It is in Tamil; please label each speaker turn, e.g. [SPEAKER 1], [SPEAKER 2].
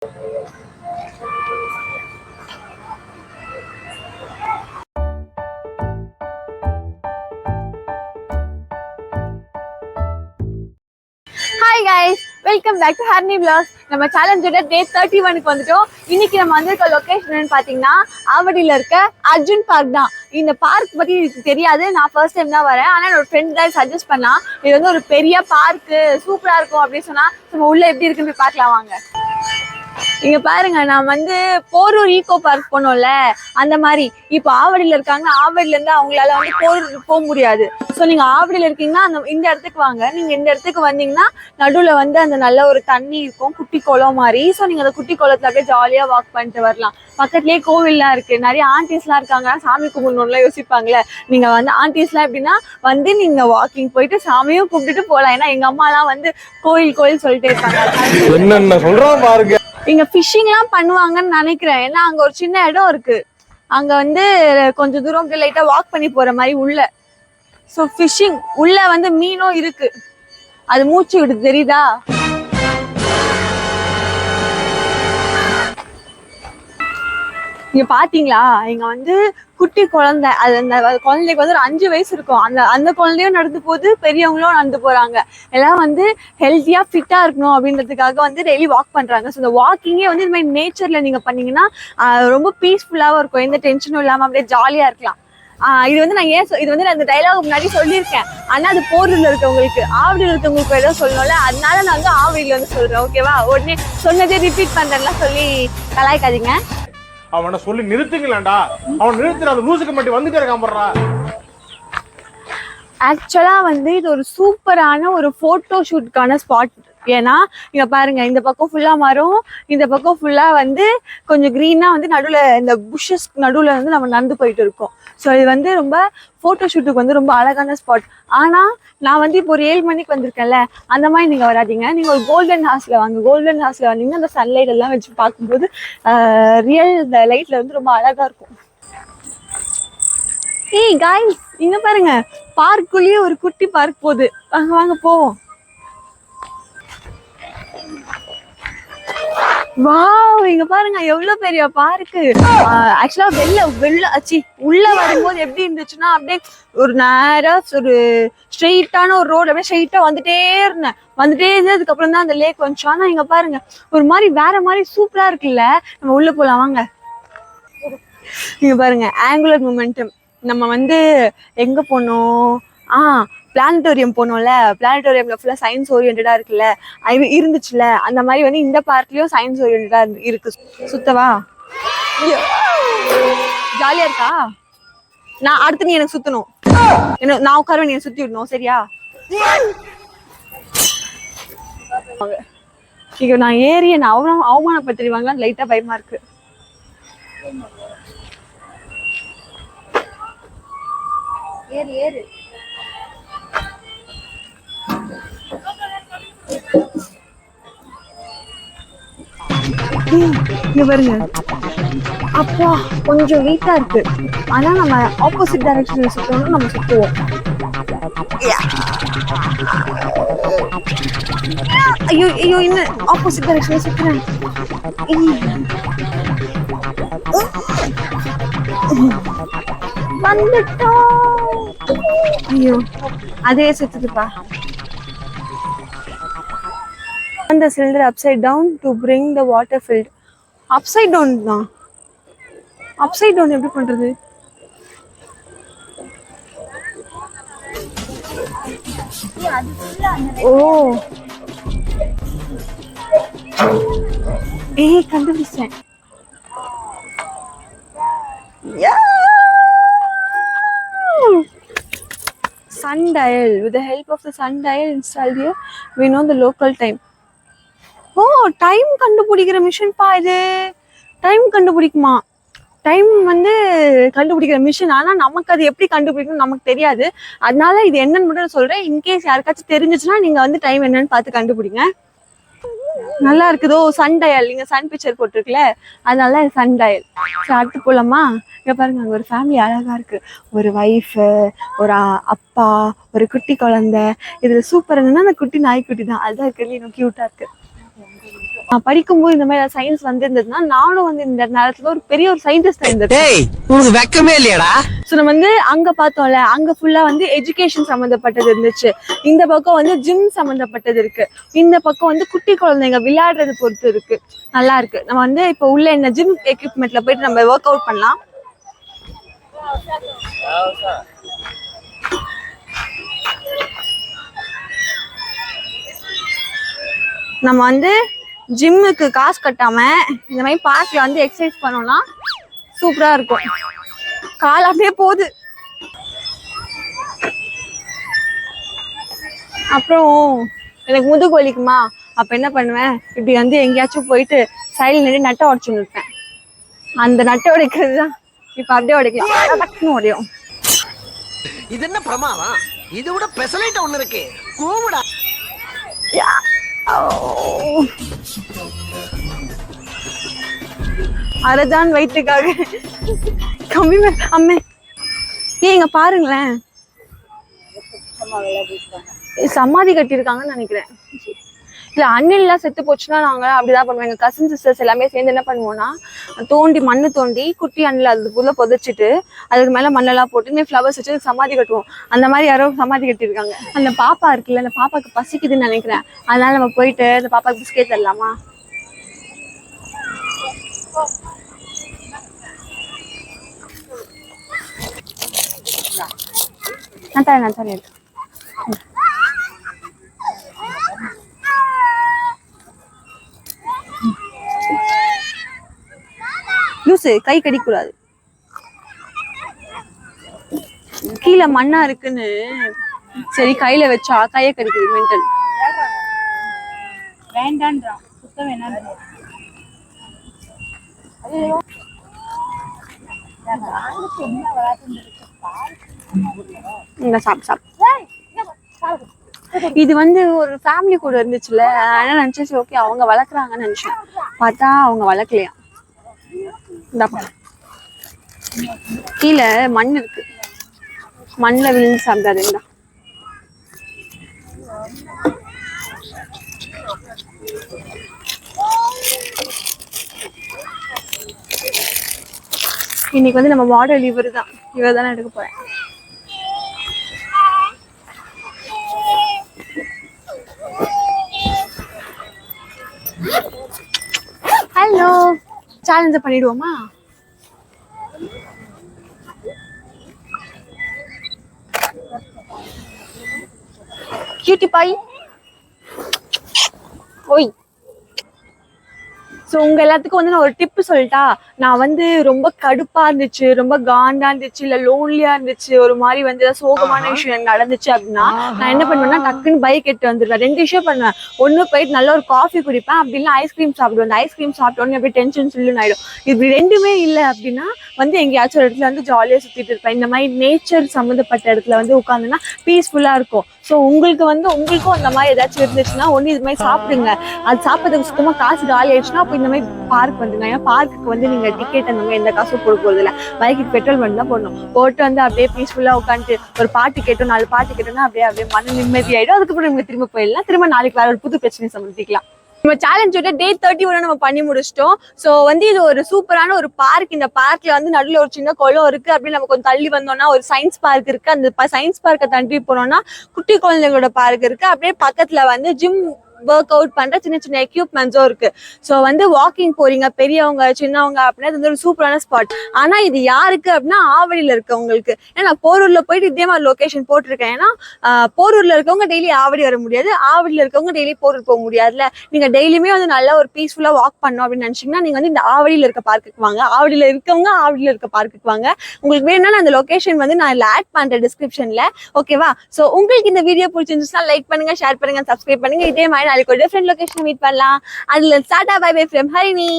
[SPEAKER 1] Hi guys, welcome back to Harini vlogs. நம்ம சேலஞ்சோட டே 31க்கு வந்துட்டோம். இன்னைக்கு நம்ம வந்திருக்க லொகேஷன் பாத்தீங்கன்னா ஆவடியில இருக்க அர்ஜுன் பார்க் தான். இந்த பார்க் பத்தி எனக்கு தெரியாது, நான் ஃபர்ஸ்ட் டைம் தான் வரேன். ஆனா என்னோட ஃப்ரெண்ட் தான் சஜஸ்ட் பண்ணா இது வந்து ஒரு பெரிய பார்க், சூப்பரா இருக்கும் அப்படின்னு சொன்னா நம்ம உள்ள எப்படி இருக்குன்னு பார்க்கலாம் வாங்க. இங்க பாருங்க, நான் வந்து போரூர் ஈகோ பார்க் போனோம்ல, அந்த மாதிரி இப்போ ஆவடியில இருக்காங்க. ஆவடியில இருந்து அவங்களால வந்து போரூர் போக முடியாது. ஸோ நீங்க ஆவடியில இருக்கீங்கன்னா இந்த இடத்துக்கு வாங்க. நீங்க இந்த இடத்துக்கு வந்தீங்கன்னா நடுவுல வந்து அந்த நல்ல ஒரு தண்ணி இருக்கும், குட்டி குளம் மாதிரி. ஸோ நீங்க அந்த குட்டி குளத்துல அப்படியே ஜாலியா வாக் பண்ணிட்டு வரலாம். பக்கத்துலயே கோவில்லாம் இருக்கு, நிறைய ஆண்டிஸ்லாம் இருக்காங்க. சாமி கும்பிடணும்லாம் யோசிப்பாங்களே, நீங்க வந்து ஆண்டிஸ்லாம் எப்படின்னா வந்து நீங்க வாக்கிங் போயிட்டு சாமியும் கும்பிட்டுட்டு போகலாம். ஏன்னா எங்க அம்மாலாம் வந்து கோயில் சொல்லிட்டே இருப்பாங்க.
[SPEAKER 2] என்னென்ன சொல்றோம் பாருங்க.
[SPEAKER 1] இங்க ஃபிஷிங்லாம் பண்ணுவாங்கன்னு நினைக்கிறேன். ஏன்னா அங்க ஒரு சின்ன இடம் இருக்கு, அங்க வந்து கொஞ்சம் தூரம் லைட்டா வாக் பண்ணி போற மாதிரி உள்ள. ஸோ ஃபிஷிங் உள்ள வந்து மீனும் இருக்கு, அது மூச்சு விடுது தெரியுதா? இங்க பாத்தீங்களா, இங்க வந்து குட்டி குழந்தை, அது அந்த குழந்தைக்கு வந்து ஒரு 5 வயசு இருக்கும். அந்த குழந்தையும் நடந்து போகுது, பெரியவங்களும் நடந்து போறாங்க. எல்லாம் வந்து ஹெல்த்தியா ஃபிட்டா இருக்கணும் அப்படின்றதுக்காக வந்து டெய்லி வாக் பண்றாங்க. ஸோ இந்த வாக்கிங்கே வந்து இந்த மாதிரி நேச்சர்ல நீங்க பண்ணீங்கன்னா ரொம்ப பீஸ்ஃபுல்லாவும் இருக்கும், எந்த டென்ஷனும் இல்லாம அப்படியே ஜாலியா இருக்கலாம். இது வந்து நான் இது வந்து நான் இந்த டைலாக் முன்னாடி சொல்லியிருக்கேன். ஆனா அது போரூர்ல இருக்கவங்களுக்கு, ஆவடியில் இருக்கவங்களுக்கு ஏதோ சொல்லணும்ல, அதனால நான் வந்து ஆவடியில வந்து சொல்றேன். ஓகேவா? உடனே சொன்னதே ரிப்பீட் பண்றேன்லாம் சொல்லி கலாய்க்காதீங்க.
[SPEAKER 2] அவனை சொல்லி நிறுத்துங்களேன்டா, அவன் நிறுத்துற அந்த லூசுக்கு மட்டும் வந்துட்டே இருக்கான் போடுறா.
[SPEAKER 1] ஆக்சுவலா வந்து இது ஒரு சூப்பரான ஒரு போட்டோ ஷூட்கான ஸ்பாட். ஏன்னா இங்க பாருங்க, இந்த பக்கம் ஃபுல்லா மரம், இந்த பக்கம் ஃபுல்லா வந்து கொஞ்சம் கிரீனா வந்து நடுவுல இந்த புஷஸ் நடுவுல வந்து நம்ம நடந்து போயிட்டு இருக்கோம். ஸோ இது வந்து ரொம்ப போட்டோ ஷூட்டுக்கு வந்து ரொம்ப அழகான ஸ்பாட். ஆனா நான் வந்து இப்போ ஒரு 7 மணிக்கு வந்திருக்கேன்ல, அந்த மாதிரி நீங்க வராதிங்க. நீங்க ஒரு கோல்டன் ஹார்ஸ்ல வாங்க. கோல்டன் ஹார்ஸ்ல வந்தீங்கன்னா அந்த சன்லைட் எல்லாம் வச்சு பார்க்கும்போது ரியல் இந்த லைட்ல வந்து ரொம்ப அழகா இருக்கும். ஏய் காய்ஸ், இங்க பாருங்க, பார்க்குள்ளேயே ஒரு குட்டி பார்க் போகுது. வாங்க வாங்க போவோம். வாவ், இங்க பாருங்க எவ்வளவு பெரிய பார்க்கு. ஆக்சுவலா உள்ள வரும்போது எப்படி இருந்துச்சுன்னா, அப்படியே ஒரு நேரா ஒரு ஸ்ட்ரெயிட்டான ஒரு ரோடு, அப்படியே ஸ்ட்ரெயிட்டா வந்துட்டே இருந்ததுக்கு அப்புறம் தான் அந்த லேக் வந்துச்சு. ஆனா இங்க பாருங்க ஒரு மாதிரி வேற மாதிரி சூப்பரா இருக்குல்ல. நம்ம உள்ள போலாம் வாங்க. இங்க பாருங்க, ஆங்குலர் மொமெண்டம். நம்ம வந்து எங்க போனோம்? பிளானட்டோரியம் போனோம்ல. பிளானட்டோரியம்ல ஃபுல்லா சயின்ஸ் ஓரியன்டா இருக்குல்ல, இருந்துச்சுல. அந்த மாதிரி வந்து இந்த பார்க்லயும் சயின்ஸ் ஓரியன்டா இருக்கு. சுத்தவா? ஜாலியா இருக்கா? நான் அடுத்து நீ எனக்கு சுத்தணும், நான் உட்காருவேன், நீ சுத்தி விடணும், சரியா? இங்க நான் ஏறி என்ன அவமானப்படுத்திடுவாங்க, லைட்டா பயமா இருக்கு. ஏறு ஏறு. இங்க பாருங்க, அப்பா கொஞ்சம் வெயிட்டா இருக்கு. ஆனா நம்ம ஆப்போசிட் டைரக்ஷன்ல சுத்தணும், நம்ம சுத்துவோம். ஐயோ ஐயோ, இன்னும் ஆப்போசிட் டைரக்ஷன்ல சுத்துறேன். வந்துட்டோம். ஐயோ, அதே சுத்துதுப்பா. The cylinder upside down to bring the water filled. Upside down தான். Upside down எப்படி பண்றது? ஓ, கண்டுபிடிச்சேன். Sundial. With the help of the sundial installed here, we know the local time. ஓ, டைம் கண்டுபிடிக்கிற மிஷின் பா இது. டைம் கண்டுபிடிக்குமா? டைம் வந்து கண்டுபிடிக்கிற மிஷின். ஆனா நமக்கு அது எப்படி கண்டுபிடிக்கணும் நமக்கு தெரியாது. அதனால இது என்னன்னு மட்டும் சொல்றேன். இன்கேஸ் யாருக்காச்சும் தெரிஞ்சிச்சுன்னா நீங்க வந்து டைம் என்னன்னு பார்த்து கண்டுபிடிங்க. நல்லா இருக்குதோ சன் டயல். நீங்க சன் பிக்சர் போட்டிருக்கல, அதனால சன் டயல். அடுத்து போலாமா? இங்க பாருங்க, அங்க ஒரு ஃபேமிலி அழகா இருக்கு. ஒரு வைஃப், ஒரு அப்பா, ஒரு குட்டி குழந்தை. இதுல சூப்பர் என்னன்னா அந்த குட்டி நாய்க்குட்டி தான். அதுதான் இருக்கிறது இன்னும் கியூட்டா இருக்கு. படிக்கும்போது இந்த மாதிரி சயின்ஸ் வந்து இருந்ததுன்னா நானும் வந்து இந்த நேரத்துல ஒரு பெரிய ஒரு சயின்டிஸ்ட் இருந்தேன்.
[SPEAKER 3] உனக்கு வெக்கமே இல்லையாடா?
[SPEAKER 1] ஸோ நம்ம வந்து அங்க பார்த்தோம்ல, அங்க ஃபுல்லா வந்து எஜுகேஷன் சம்மந்தப்பட்டது இருந்துச்சு. இந்த பக்கம் வந்து ஜிம் சம்மந்தப்பட்டது இருக்கு. இந்த பக்கம் வந்து குட்டி குழந்தைங்க விளையாடுறது பொறுத்து இருக்கு. நல்லா இருக்கு. நம்ம வந்து இப்போ உள்ள என்ன ஜிம் எக்யூப்மெண்ட்ல போயிட்டு நம்ம ஒர்க் அவுட் பண்ணலாம். நம்ம வந்து ஜிம்முக்கு காசு கட்டாம இந்த மாதிரி பார்க்ல வந்து எக்ஸசைஸ் பண்ணோம்னா சூப்பரா இருக்கும். கால் அப்படியே போகுது. அப்புறம் எனக்கு முதுகு வலிக்குமா, அப்ப என்ன பண்ணுவேன், இப்படி வந்து எங்கேயாச்சும் போயிட்டு சைடில் நின்று நட்டை உடைச்சுன்னு இருப்பேன். அந்த நட்டை உடைக்கிறது தான் இப்ப அப்படியே உடைக்கலாம், டக்குன்னு உடையும்.
[SPEAKER 3] இது என்ன பிரமாதம்? இது விட பெசலைட் ஒண்ணு இருக்கு, கூவுடா.
[SPEAKER 1] அரைதான் வயிற்றுக்காக கம்மி அம்மே. இங்க பாருங்களேன், சமாதி கட்டியிருக்காங்கன்னு நினைக்கிறேன். இல்ல அண்ணன் எல்லாம் செத்து போச்சுன்னா நாங்க அப்படிதான் பண்ணுவோம். எங்க கசின் சிஸ்டர்ஸ் எல்லாமே சேர்ந்து என்ன பண்ணுவோம்னா, தோண்டி மண்ணு தோண்டி குட்டி அண்ணில் அதுக்குள்ள புதைச்சிட்டு அதுக்கு மேல மண்ணெல்லாம் போட்டு ஃப்ளவர்ஸ் வச்சு சமாதி கட்டுவோம். அந்த மாதிரி யாரோ சமாதி கட்டியிருக்காங்க. அந்த பாப்பா இருக்குல்ல, அந்த பாப்பாக்கு பசிக்குதுன்னு நினைக்கிறேன். அதனால நம்ம போயிட்டு அந்த பாப்பாக்கு பிஸ்கெட் தரலாமா? நான் தரேன் எடுத்து. லூசு, கை கடிக்கூடாது. கீழே மண்ணா இருக்குன்னு சரி கையில வச்சா கைய கடிக்குது. மென்டல்.
[SPEAKER 4] வேண்டான்றான், சுத்தம் வேணான்றான்.
[SPEAKER 1] இது வந்து ஒரு ஃபேமிலி கூட இருந்துச்சுல, என்ன நினைச்சேன், ஓகே அவங்க வளர்க்குறாங்கன்னு நினைச்சேன். பார்த்தா அவங்க வளர்க்கலையா. கீழே மண் இருக்கு, மண்ணில் விழுந்து சாப்பிடாதுண்டா. இன்னைக்கு வந்து நம்ம மாடல் இவர் தான் எடுக்க போறேன். ஹலோ, சேலஞ்ச பண்ணிடுவோமா? கியூட்டி பாய். ஓய். ஸோ உங்க எல்லாத்துக்கும் வந்து நான் ஒரு டிப்பு சொல்லிட்டா. நான் வந்து ரொம்ப கடுப்பா இருந்துச்சு, ரொம்ப காண்டா இருந்துச்சு, இல்ல லோன்லியா இருந்துச்சு, ஒரு மாதிரி வந்து சோகமான விஷயம் எனக்கு நடந்துச்சு அப்படின்னா நான் என்ன பண்ணுவேன்னா டக்குன்னு பைக் எடுத்து வந்துடுவேன். 2 விஷயம் பண்ணுவேன். ஒண்ணு போயிட்டு நல்ல ஒரு காஃபி குடிப்பேன், அப்படி இல்லை ஐஸ்கிரீம் சாப்பிடுவேன். அந்த ஐஸ்கிரீம் சாப்பிட்டோன்னு அப்படியே டென்ஷன் சொல்லுன்னு ஆயிடும். இப்படி ரெண்டுமே இல்லை அப்படின்னா வந்து எங்கேயாச்சும் ஒரு இடத்துல வந்து ஜாலியா சுத்திட்டு இருப்பேன். இந்த மாதிரி நேச்சர் சம்மந்தப்பட்ட இடத்துல வந்து உட்காந்துன்னா பீஸ்ஃபுல்லா இருக்கும். ஸோ உங்களுக்கும் அந்த மாதிரி ஏதாச்சும் இருந்துச்சுன்னா ஒன்று இது மாதிரி சாப்பிடுங்க. அது சாப்பிட்றதுக்கு சுத்தமாக காசு காலி ஆயிடுச்சுன்னா அப்போ இந்த மாதிரி பார்க் வந்துங்க. ஏன்னா பார்க்குக்கு வந்து நீங்கள் டிக்கெட் அந்த மாதிரி எந்த காசும் போட போகிறது இல்லை, பைக்குக்கு பெட்ரோல் மட்டும் தான் போடணும். போட்டு வந்து அப்படியே பீஸ்ஃபுல்லாக உட்காந்துட்டு ஒரு பாட்டு கேட்டோம், 4 பாட்டு கேட்டோம்னா அப்படியே மன நிம்மதி ஆகிடும். அதுக்கப்புறம் நீங்கள் திரும்ப போயிடலாம். திரும்ப நாளைக்கு வேற ஒரு புது பிரச்சனையை சமர்ப்பிக்கலாம். நம்ம சேலஞ்சோட டே 31 நம்ம பண்ணி முடிச்சிட்டோம். ஸோ வந்து இது ஒரு சூப்பரான ஒரு பார்க். இந்த பார்க்ல வந்து நடுவில் ஒரு சின்ன குளம் இருக்கு. அப்படி நம்ம கொஞ்சம் தள்ளி வந்தோம்னா ஒரு சயின்ஸ் பார்க் இருக்கு. அந்த சயின்ஸ் பார்க்கை தள்ளி போனோம்னா குட்டி குழந்தைங்களோட பார்க் இருக்கு. அப்படியே பக்கத்துல வந்து ஜிம் ஒர்க் அவுட் பண்ற சின்ன சின்ன எக்யூப்மெண்ட்ஸும் இருக்கு. ஸோ வந்து வாக்கிங் போறீங்க, பெரியவங்க சின்னவங்க அப்படின்னா இது வந்து ஒரு சூப்பரான ஸ்பாட். ஆனா இது யாருக்கு அப்படின்னா ஆவடியில இருக்கவங்களுக்கு. ஏன்னா நான் போரூர்ல போயிட்டு இதே மாதிரி லொகேஷன் போட்டிருக்கேன். ஏன்னா போரூர்ல இருக்கவங்க டெய்லி ஆவடி வர முடியாது, ஆவடியில இருக்கவங்க டெய்லி போரூர் போக முடியாதுல்ல. நீங்க டெய்லியுமே வந்து நல்லா ஒரு பீஸ்ஃபுல்லா வாக் பண்ணணும் அப்படின்னு நினைச்சீங்கன்னா நீங்க வந்து இந்த ஆவடியில இருக்க பார்க்குக்கு வாங்க. ஆவடியில இருக்கவங்க ஆவடியில இருக்க பார்க்குக்கு வாங்க. உங்களுக்கு வேணும்னா அந்த லொகேஷன் வந்து நான் ஆட் பண்றேன் டிஸ்கிரிப்ஷன்ல. ஓகேவா? ஸோ உங்களுக்கு இந்த வீடியோ பிடிச்சிருந்துச்சுன்னா லைக் பண்ணுங்க, ஷேர் பண்ணுங்க, சப்ஸ்கிரைப் பண்ணுங்க. இதே மாதிரி நாளைக்கு ஒரு டிஃபரெண்ட் லொகேஷன் மீட் பண்ணலாம். அதுல tata bye bye from Harini.